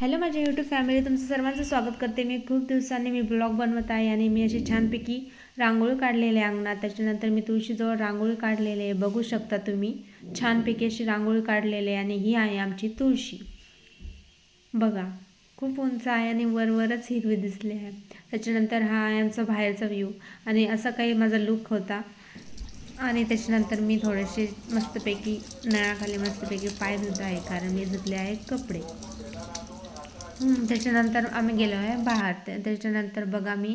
Hello माझ्या YouTube family, तुमचं सर्वांचं स्वागत करते. मी खूप दिवसांनी ब्लॉग बनवत आहे आणि मी अशी छानपैकी रांगोळी काढलेली आहे अंगणात. त्याच्यानंतर मी तुळशीजवळ रांगोळी काढलेली आहे, बघू शकता तुम्ही. छानपैकी अशी रांगोळी काढलेली आहे आणि ही आहे आमची तुळशी. बघा, खूप उंच आहे आणि वरवरच हिरवी दिसली आहे. त्याच्यानंतर हा आहे आमचा बाहेरचा व्ह्यू आणि असा काही माझा लुक होता. आणि त्याच्यानंतर मी थोडेसे मस्तपैकी नळाखाली मस्तपैकी पाय धुत आहे, कारण मी धुतले आहे कपडे. त्याच्यानंतर आम्ही गेलो आहे बाहेर. त्याच्यानंतर बघा, मी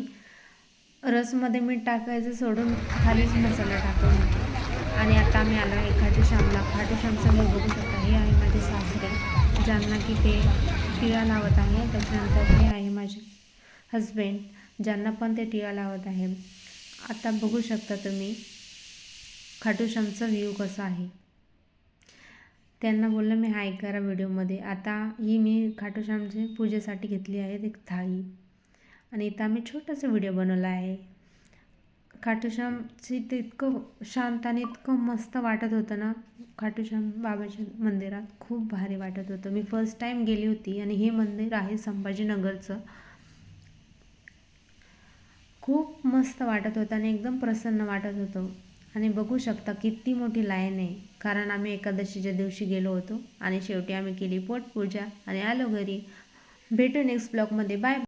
रसमध्ये मीठ टाकायचं सोडून खालीच मसाला टाकून होतो. आणि आता आम्ही आलो आहे खाटूश्यामला. खाटूश्यामचं मी बघू शकता, हे आहे माझे सासरे, ज्यांना की ते टिळा लावत आहे. त्याच्यानंतर हे आहे माझे हजबंड, ज्यांना पण ते टिळा लावत आहे. आता बघू शकता तुम्ही खाटूश्यामचा व्ह्यू कसा आहे. त्यांना बोललं मी हाय करा व्हिडिओमध्ये. आता ही मी खाटूश्यामची पूजेसाठी घेतली आहे एक थाळी आणि इथं आम्ही छोटासा व्हिडिओ बनवला आहे. खाटूश्यामची ते इतकं शांत आणि इतकं मस्त वाटत होतं ना, खाटूश्याम बाबाच्या मंदिरात खूप भारी वाटत होतं. मी फर्स्ट टाईम गेली होती आणि हे मंदिर आहे संभाजीनगरचं. खूप मस्त वाटत होतं आणि एकदम प्रसन्न वाटत होतं. आणि बघू शकता किती मोठी लाईन आहे, कारण आम्ही एकादशीच्या दिवशी गेलो होतो आणि शेवटी आम्ही केली पोटपूजा आणि आलो घरी. भेटू नेक्स्ट ब्लॉगमध्ये. बाय.